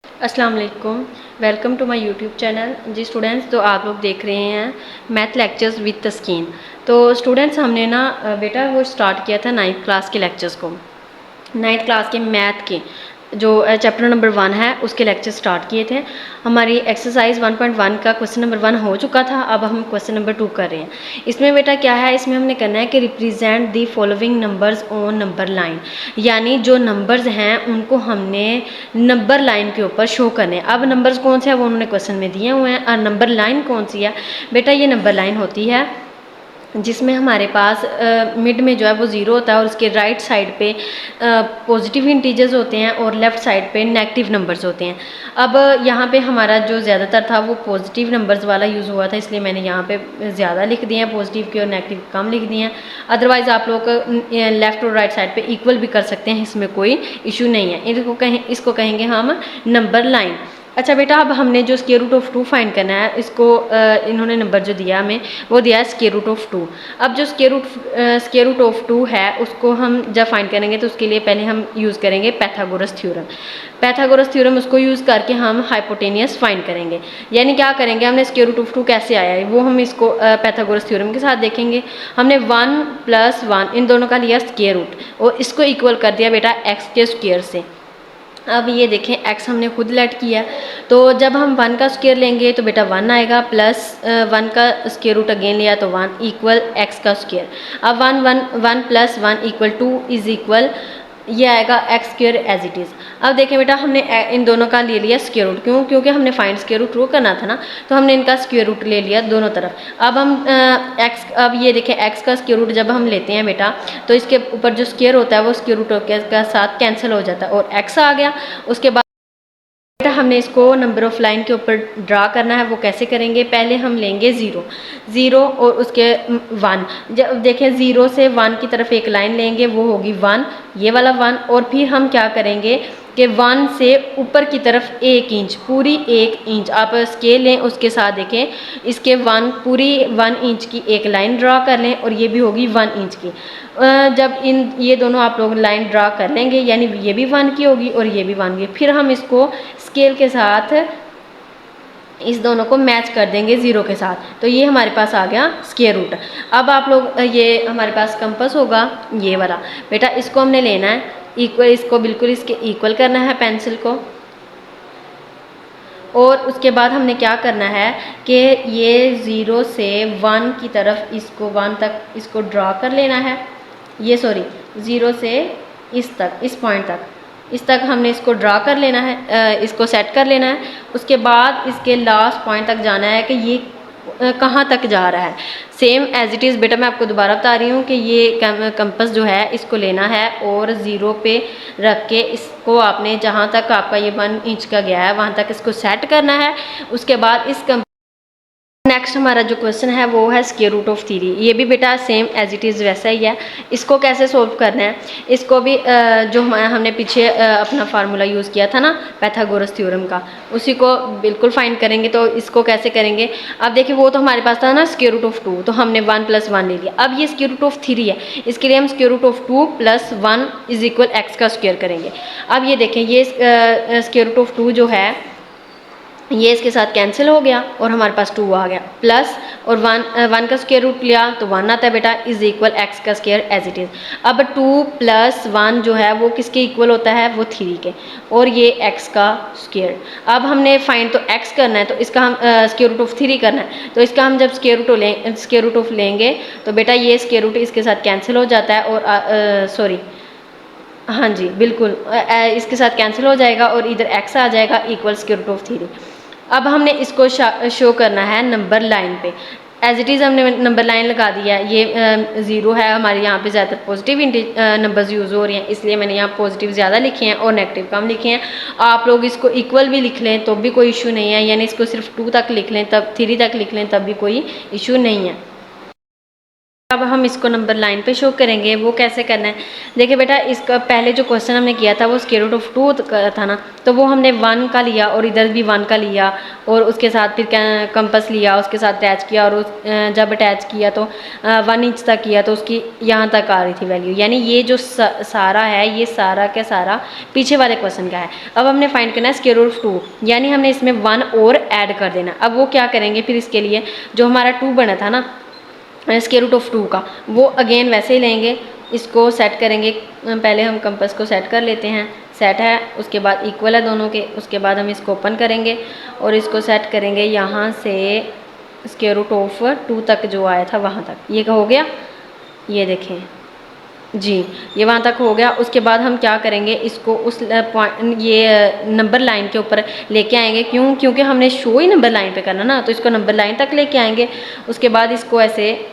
अस्सलाम वालेकुम। Welcome to my YouTube channel. जी स्टूडेंट्स, तो आप लोग देख रहे हैं मैथ लेक्चर्स विद तस्कीन। तो स्टूडेंट्स, हमने ना बेटा वो स्टार्ट किया था 9th क्लास के लेक्चर्स को। 9th क्लास के मैथ के जो चैप्टर नंबर 1 है उसके लेक्चर स्टार्ट किए थे। हमारी एक्सरसाइज 1.1 का क्वेश्चन नंबर 1 हो चुका था। अब हम क्वेश्चन नंबर 2 कर रहे हैं। इसमें बेटा क्या है, इसमें हमने करना है कि represent the following numbers on number line, यानी जो नंबर्स हैं उनको हमने नंबर लाइन के ऊपर शो करने हैं। अब नंबर्स कौन से हैं वो उन्होंने क्वेश्चन में दिए हुए हैं, और नंबर लाइन कौन सी है बेटा, ये नंबर लाइन होती है जिसमें हमारे पास मिड में जो है वो ज़ीरो होता है और उसके राइट साइड पे पॉजिटिव इंटीजर्स होते हैं और लेफ़्ट साइड पे नेगेटिव नंबर्स होते हैं। अब यहाँ पे हमारा जो ज़्यादातर था वो पॉजिटिव नंबर्स वाला यूज़ हुआ था, इसलिए मैंने यहाँ पे ज़्यादा लिख दिए हैं पॉजिटिव के और नेगेटिव कम लिख दिए हैं। अदरवाइज़ आप लोग लेफ़्ट और राइट साइड पर इक्वल भी कर सकते हैं, इसमें कोई इशू नहीं है। इसको कहेंगे हम नंबर लाइन। अच्छा बेटा, अब हमने जो स्क्वायर रूट ऑफ 2 फाइंड करना है, इसको इन्होंने नंबर जो दिया हमें वो दिया है स्क्वायर रूट ऑफ 2। अब जो स्क्वायर रूट ऑफ 2 है उसको हम जब फाइंड करेंगे तो उसके लिए पहले हम यूज़ करेंगे पैथागोरस थ्योरम। पैथागोरस थ्योरम उसको यूज़ करके हम हाइपोटेनियस फाइंड करेंगे। यानी क्या करेंगे, हमने स्क्वायर रूट ऑफ 2 कैसे आया है वो हम इसको पैथागोरस थ्योरम के साथ देखेंगे। हमने 1 + 1 इन दोनों का लिया स्क्वायर रूट और इसको इक्वल कर दिया बेटा x के स्क्वायर से। अब ये देखें x हमने खुद लेट किया, तो जब हम 1 का स्क्वायर लेंगे तो बेटा 1 आएगा, प्लस 1 का स्क्वायर रूट अगेन लिया तो 1 इक्वल x का स्क्वायर। अब 1 + 1 = 2 इज इक्वल ये आएगा x square as it is. अब देखें बेटा, हमने इन दोनों का ले लिया स्क्वायर रूट, क्योंकि हमने फाइंड स्क्वायर रूट रो करना था ना, तो हमने इनका स्क्वायर रूट ले लिया दोनों तरफ। अब हम अब ये देखें x का स्क्वायर रूट जब हम लेते हैं बेटा तो इसके ऊपर जो स्क्वायर होता है वो स्क्वायर रूट के साथ कैंसिल हो जाता है और x आ गया। उसके बाद बेटा हमने इसको नंबर ऑफ लाइन के ऊपर ड्रा करना है। वो कैसे करेंगे, पहले हम लेंगे ज़ीरो और उसके 1। जब देखें 0 से 1 की तरफ एक लाइन लेंगे, वो होगी 1, ये वाला 1। और फिर हम क्या करेंगे कि 1 से ऊपर की तरफ 1 इंच, पूरी 1 इंच आप स्केल लें, उसके साथ देखें इसके पूरी 1 इंच की एक लाइन ड्रा कर लें और ये भी होगी 1 इंच की। जब ये दोनों आप लोग लाइन ड्रा कर लेंगे, यानी ये भी 1 की होगी और ये भी 1 की, फिर हम इसको स्केल के साथ इस दोनों को मैच कर देंगे 0 के साथ, तो ये हमारे पास आ गया स्क्वायर रूट। अब आप लोग ये हमारे पास कंपास होगा ये वाला बेटा, इसको हमने लेना है इक्वल, इसको बिल्कुल इसके इक्वल करना है पेंसिल को। और उसके बाद हमने क्या करना है कि ये 0 से 1 की तरफ इसको 1 तक इसको ड्रा कर लेना है। ये 0 से इस पॉइंट तक, इस तक हमने इसको ड्रा कर लेना है, इसको सेट कर लेना है। उसके बाद इसके लास्ट पॉइंट तक जाना है कि ये कहाँ तक जा रहा है। सेम एज इट इज़ बेटा, मैं आपको दोबारा बता रही हूँ कि ये कंपास जो है इसको लेना है और 0 पे रख के इसको आपने जहाँ तक आपका ये 1 इंच का गया है वहाँ तक इसको सेट करना है। उसके बाद इस नेक्स्ट हमारा जो क्वेश्चन है वो है स्क्वायर रूट ऑफ 3। ये भी बेटा सेम एज इट इज़ वैसा ही है। इसको कैसे सोल्व करना है, इसको भी जो हमने पीछे अपना फार्मूला यूज़ किया था ना पैथागोरस थ्योरम का, उसी को बिल्कुल फाइंड करेंगे। तो इसको कैसे करेंगे, अब देखिए वो तो हमारे पास था ना स्क्वायर रूट ऑफ 2, तो हमने 1 + 1 ले लिया। अब ये स्क्वायर रूट ऑफ 3 है, इसके लिए हम स्क्वायर रूट ऑफ 2 + 1 = x का स्क्वायर करेंगे। अब ये देखें ये स्क्वायर रूट ऑफ 2 जो है ये इसके साथ कैंसिल हो गया और हमारे पास 2 आ गया, प्लस और 1 का स्क्वायर रूट लिया तो 1 आता है बेटा, = x का स्क्वायर एज इट इज़। अब 2 + 1 जो है वो किसके इक्वल होता है, वो 3 के, और ये x का स्क्वायर। अब हमने फाइंड तो x करना है, तो इसका हम स्क्वायर रूट ऑफ 3 करना है, तो इसका हम जब स्क्वायर रूट ऑफ लेंगे तो बेटा ये स्क्वायर रूट इसके साथ कैंसिल हो जाता है और हाँ जी बिल्कुल, इसके साथ कैंसिल हो जाएगा और इधर x आ जाएगा = स्क्वायर रूट ऑफ 3। अब हमने इसको शो करना है नंबर लाइन पे। एज इट इज़ हमने नंबर लाइन लगा दिया है। ये 0 है, हमारे यहाँ पे ज़्यादा पॉजिटिव नंबर्स यूज़ हो रही हैं, इसलिए मैंने यहाँ पॉजिटिव ज़्यादा लिखे हैं और नेगेटिव कम लिखे हैं। आप लोग इसको इक्वल भी लिख लें तो भी कोई इशू नहीं है, यानी इसको सिर्फ 2 तक लिख लें, तब 3 तक लिख लें तब भी कोई इशू नहीं है। अब हम इसको नंबर लाइन पे शो करेंगे। वो कैसे करना है, देखिए बेटा, इसका पहले जो क्वेश्चन हमने किया था वो स्क्वायर रूट ऑफ 2 था ना, तो वो हमने 1 का लिया और इधर भी 1 का लिया और उसके साथ फिर कंपास लिया, उसके साथ अटैच किया और जब अटैच किया तो 1 इंच तक किया तो उसकी यहाँ तक आ रही थी वैल्यू। यानी ये जो सारा है ये सारा का सारा पीछे वाले क्वेश्चन का है। अब हमने फाइंड करना है स्क्वायर रूट ऑफ 2, यानी हमने इसमें 1 और ऐड कर देना। अब वो क्या करेंगे फिर इसके लिए, जो हमारा 2 बना था ना स्क्वायर रूट ऑफ 2 का, वो अगेन वैसे ही लेंगे, इसको सेट करेंगे। पहले हम कंपास को सेट कर लेते हैं, सेट है, उसके बाद इक्वल है दोनों के, उसके बाद हम इसको ओपन करेंगे और इसको सेट करेंगे यहाँ से स्क्वायर रूट ऑफ 2 तक जो आया था वहाँ तक। ये हो गया, ये देखें जी, ये वहाँ तक हो गया। उसके बाद हम क्या करेंगे, इसको उस पॉइंट ये नंबर लाइन के ऊपर लेके आएंगे। क्यों? क्योंकि हमने शो ही नंबर लाइन पे करना ना, तो इसको नंबर लाइन तक लेके आएंगे। उसके बाद इसको ऐसे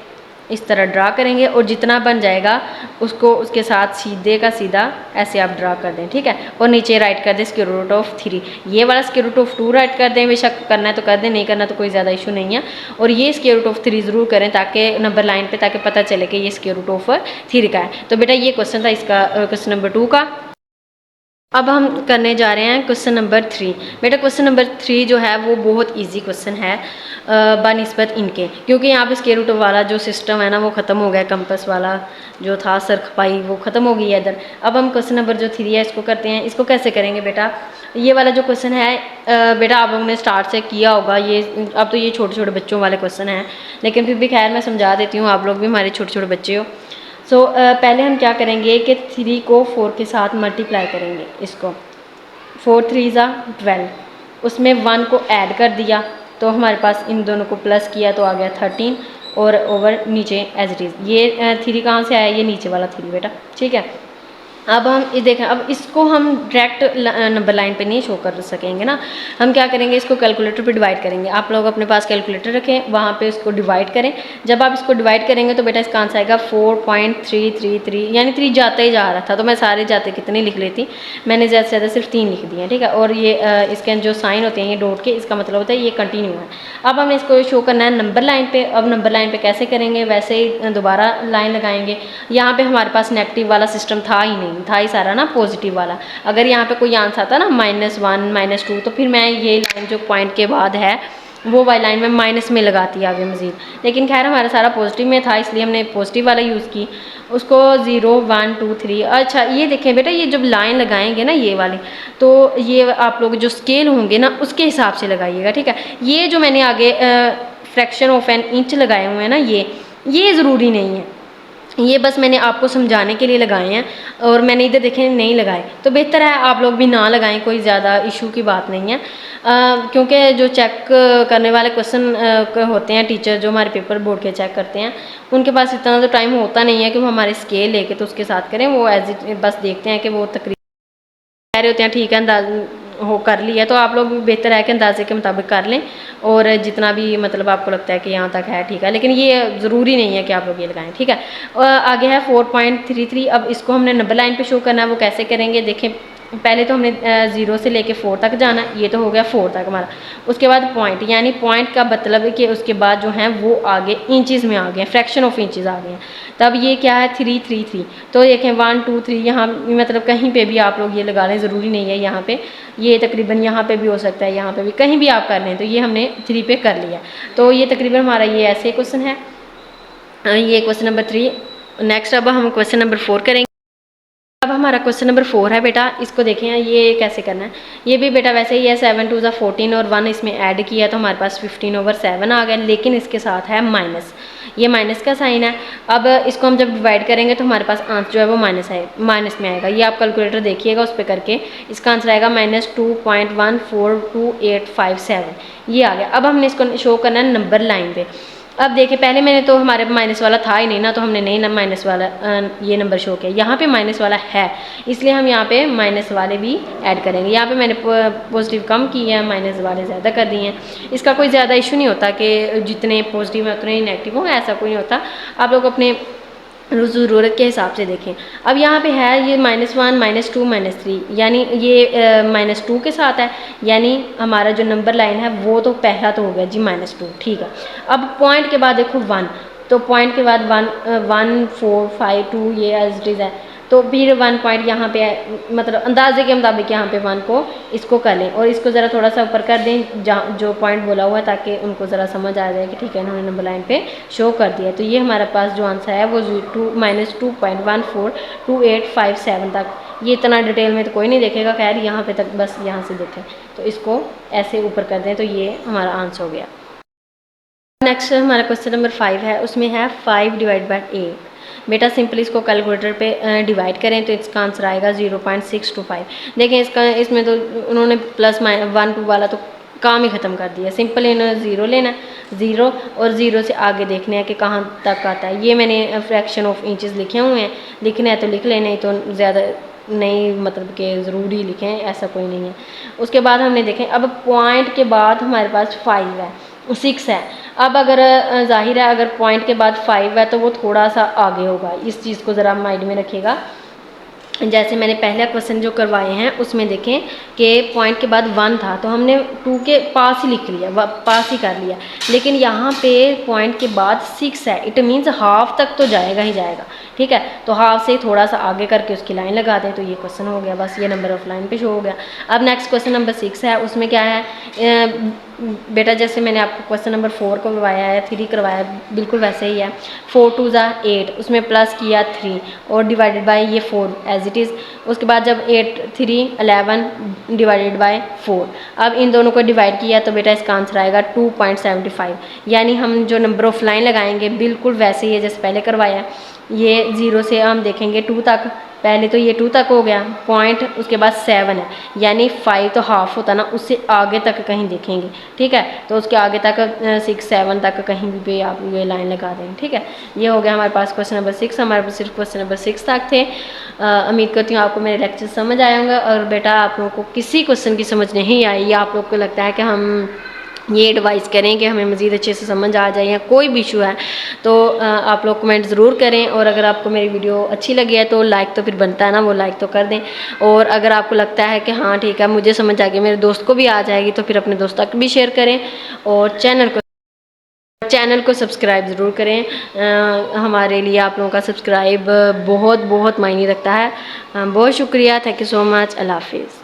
इस तरह ड्रा करेंगे और जितना बन जाएगा उसको उसके साथ सीधे का सीधा ऐसे आप ड्रा कर दें, ठीक है। और नीचे राइट कर दें स्क्वायर रूट ऑफ 3। ये वाला स्क्वायर रूट ऑफ 2 राइट कर दें, बेशक करना है तो कर दें, नहीं करना तो कोई ज़्यादा इशू नहीं है। और ये स्क्वायर रूट ऑफ 3 ज़रूर करें ताकि नंबर लाइन पे, ताकि पता चले कि ये स्क्वायर रूट ऑफ 3 का है। तो बेटा ये क्वेश्चन था इसका, क्वेश्चन नंबर 2 का। अब हम करने जा रहे हैं क्वेश्चन नंबर 3। बेटा क्वेश्चन नंबर 3 जो है वो बहुत इजी क्वेश्चन है बनिस्बत इनके, क्योंकि यहाँ पे स्क्वायर रूट वाला जो सिस्टम है ना वो ख़त्म हो गया, कंपास वाला जो था सरखपाई वो ख़त्म हो गई है इधर। अब हम क्वेश्चन नंबर जो 3 है इसको करते हैं। इसको कैसे करेंगे बेटा, ये वाला जो क्वेश्चन है बेटा आप लोगों ने स्टार्ट से किया होगा ये। अब तो ये छोटे छोटे बच्चों वाले क्वेश्चन हैं, लेकिन फिर भी खैर मैं समझा देती हूँ, आप लोग भी हमारे छोटे छोटे बच्चे हो। पहले हम क्या करेंगे कि 3 को 4 के साथ मल्टीप्लाई करेंगे। इसको 4 3 ज़ा 12, उसमें 1 को ऐड कर दिया तो हमारे पास इन दोनों को प्लस किया तो आ गया 13 और ओवर नीचे एज इट इज़। ये 3 कहाँ से आया, ये नीचे वाला 3 बेटा, ठीक है। अब हम इस देखें, अब इसको हम डायरेक्ट नंबर लाइन पे नहीं शो कर सकेंगे ना, हम क्या करेंगे, इसको कैलकुलेटर पे डिवाइड करेंगे। आप लोग अपने पास कैलकुलेटर रखें, वहाँ पे इसको डिवाइड करें। जब आप इसको डिवाइड करेंगे तो बेटा इसका आंसर आएगा 4.333, यानी 3 जाता ही जा रहा था तो मैं सारे जाते कितने लिख लेती, मैंने ज़्यादा से ज़्यादा सिर्फ 3 लिख दिए, ठीक है। और ये इसके जो साइन होते हैं ये डॉट के, इसका मतलब होता है ये कंटिन्यू है। अब हमें इसको शो करना है नंबर लाइन पे। अब नंबर लाइन पे कैसे करेंगे, वैसे ही दोबारा लाइन लगाएंगे। यहाँ पे हमारे पास नेगेटिव वाला सिस्टम था ही नहीं, था ही सारा ना पॉजिटिव वाला। अगर यहाँ पे कोई आंसर आता ना -1 -2 तो फिर मैं ये लाइन जो पॉइंट के बाद है वो वाली लाइन में माइनस में लगाती है आगे मज़ीद, लेकिन खैर हमारा सारा पॉजिटिव में था इसलिए हमने पॉजिटिव वाला यूज़ की। उसको 0 1 2 3। अच्छा ये देखें बेटा, ये जब लाइन लगाएंगे ना ये वाली, तो ये आप लोग जो स्केल होंगे ना उसके हिसाब से लगाइएगा, ठीक है। ये जो मैंने आगे फ्रैक्शन ऑफ एन इंच लगाए हुए हैं ना, ये ज़रूरी नहीं है, ये बस मैंने आपको समझाने के लिए लगाए हैं और मैंने इधर देखें नहीं लगाए, तो बेहतर है आप लोग भी ना लगाएं, कोई ज़्यादा इशू की बात नहीं है। क्योंकि जो चेक करने वाले क्वेश्चन होते हैं, टीचर जो हमारे पेपर बोर्ड के चेक करते हैं, उनके पास इतना तो टाइम होता नहीं है कि वो हमारे स्केल लेके तो उसके साथ करें। वो एज इट बस देखते हैं कि वो तकरीबन कह रहे होते हैं, ठीक है अंदाज हो कर लिया, तो आप लोग बेहतर है कि अंदाजे के मुताबिक कर लें और जितना भी मतलब आपको लगता है कि यहाँ तक है ठीक है, लेकिन ये ज़रूरी नहीं है कि आप लोग ये लगाएं, ठीक है। और आगे है 4.33। अब इसको हमने नंबर लाइन पे शो करना है, वो कैसे करेंगे देखें। पहले तो हमने 0 से लेके 4 तक जाना, ये तो हो गया 4 तक हमारा। उसके बाद पॉइंट, यानी पॉइंट का मतलब है कि उसके बाद जो है वो आगे इंचज़ में आ गए, फ्रैक्शन ऑफ इंचज़ आ गए हैं। तब ये क्या है 333, तो देखें 1 2 3 यहाँ मतलब कहीं पे भी आप लोग ये लगा लें, ज़रूरी नहीं है यहाँ पे, ये तकरीबन यहाँ पे भी हो सकता है, यहाँ पे भी कहीं भी आप कर लें। तो ये हमने 3 पे कर लिया, तो ये तकरीबन हमारा ये ऐसे क्वेश्चन है, ये क्वेश्चन नंबर 3। नेक्स्ट अब हम क्वेश्चन नंबर 4 करेंगे। अब हमारा क्वेश्चन नंबर 4 है बेटा, इसको देखें ये कैसे करना है। ये भी बेटा वैसे ही है, 7 2 14 और 1 इसमें ऐड किया तो हमारे पास 15/7 आ गया, लेकिन इसके साथ है माइनस, ये माइनस का साइन है। अब इसको हम जब डिवाइड करेंगे तो हमारे पास आंसर जो है वो माइनस में आएगा। ये आप कैलकुलेटर देखिएगा, उस पर करके इसका आंसर आएगा -2.142857, ये आ गया। अब हमने इसको शो करना है नंबर लाइन पे। अब देखिए पहले मैंने तो हमारे माइनस वाला था ही नहीं ना, तो हमने नहीं माइनस वाला ये नंबर शो किया। यहाँ पे माइनस वाला है इसलिए हम यहाँ पे माइनस वाले भी ऐड करेंगे। यहाँ पे मैंने पॉजिटिव कम किए हैं, माइनस वाले ज़्यादा कर दिए हैं। इसका कोई ज़्यादा इशू नहीं होता कि जितने पॉजिटिव हैं उतने ही नेगेटिव हों, ऐसा कोई नहीं होता। आप लोग अपने ज़रूरत के हिसाब से देखें। अब यहाँ पे है ये -1 -2 -3, यानी ये -2 के साथ है, यानी हमारा जो नंबर लाइन है वो तो पहला तो हो गया जी -2, ठीक है। अब पॉइंट के बाद देखो 1, तो पॉइंट के बाद 1 4 5 2 ये एज इट इज़ है। तो फिर 1 पॉइंट यहाँ पे मतलब अंदाजे के मुताबिक यहाँ पे 1 को इसको कर लें और इसको ज़रा थोड़ा सा ऊपर कर दें जहाँ जो पॉइंट बोला हुआ है, ताकि उनको ज़रा समझ आ जाए कि ठीक है इन्होंने नंबर लाइन पे शो कर दिया। तो ये हमारे पास जो आंसर है वो -2.142857 तक। ये इतना डिटेल में तो कोई नहीं देखेगा, खैर यहाँ पे तक बस यहाँ से देखें, तो इसको ऐसे ऊपर कर दें तो ये हमारा आंसर हो गया। नेक्स्ट हमारा क्वेश्चन नंबर 5 है, उसमें है 5 डिवाइड बाई 8। बेटा सिंपली इसको कैलकुलेटर पे डिवाइड करें तो इसका आंसर आएगा 0.625। देखें इसमें तो उन्होंने +1 2 वाला तो काम ही ख़त्म कर दिया। सिंपल इन्होंने ज़ीरो लेना है, ज़ीरो और ज़ीरो से आगे देखने हैं कि कहाँ तक आता है। ये मैंने फ्रैक्शन ऑफ इंचज़ लिखे हुए हैं, लिखना है तो लिख लें, नहीं तो ज़्यादा नहीं मतलब कि ज़रूरी लिखें ऐसा कोई नहीं है। उसके बाद हमने देखें अब पॉइंट के बाद हमारे पास 5 है, 6 है। अब अगर जाहिर है अगर पॉइंट के बाद 5 है तो वो थोड़ा सा आगे होगा, इस चीज़ को ज़रा माइंड में रखिएगा। जैसे मैंने पहला क्वेश्चन जो करवाए हैं उसमें देखें कि पॉइंट के बाद 1 था तो हमने 2 के पास ही लिख लिया, पास ही कर लिया, लेकिन यहाँ पे पॉइंट के बाद 6 है, इट मीन्स हाफ तक तो जाएगा ही जाएगा। ठीक है, तो हाफ से थोड़ा सा आगे करके उसकी लाइन लगा दें तो ये क्वेश्चन हो गया, बस ये नंबर ऑफ लाइन पे शो हो गया। अब नेक्स्ट क्वेश्चन नंबर 6 है, उसमें क्या है बेटा जैसे मैंने आपको क्वेश्चन नंबर 4 को करवाया है, 3 करवाया है, बिल्कुल वैसे ही है। 4 2 ज़ा 8, उसमें प्लस किया 3 और डिवाइडेड बाय ये 4 एज इट इज़। उसके बाद जब 8 3 11 डिवाइडेड बाय 4, अब इन दोनों को डिवाइड किया तो बेटा इसका आंसर आएगा 2.75। यानी हम जो नंबर ऑफ लाइन लगाएंगे बिल्कुल वैसे ही है जैसे पहले करवाया है। ये 0 से हम देखेंगे 2 तक, पहले तो ये 2 तक हो गया पॉइंट, उसके बाद 7 है, यानी 5 तो हाफ होता ना, उससे आगे तक कहीं देखेंगे। ठीक है, तो उसके आगे तक 6 7 तक कहीं भी आप ये लाइन लगा दें। ठीक है, ये हो गया हमारे पास क्वेश्चन नंबर 6। हमारे पास सिर्फ क्वेश्चन नंबर 6 तक थे। उम्मीद करती हूँ आपको मेरे लेक्चर समझ आए होंगे, और बेटा आप लोगों को किसी क्वेश्चन की समझ नहीं आई या आप लोग को लगता है कि हम ये एडवाइस करें कि हमें मज़ीद अच्छे से समझ आ जाए या कोई भी इशू है तो आप लोग कमेंट ज़रूर करें। और अगर आपको मेरी वीडियो अच्छी लगी है तो लाइक तो फिर बनता है ना, वो लाइक तो कर दें। और अगर आपको लगता है कि हाँ ठीक है मुझे समझ आ गई, मेरे दोस्त को भी आ जाएगी, तो फिर अपने दोस्त तक भी शेयर करें और चैनल को सब्सक्राइब ज़रूर करें। हमारे लिए आप लोगों का सब्सक्राइब बहुत बहुत मायने रखता है। बहुत शुक्रिया, थैंक यू सो मच, अल्लाह हाफिज़।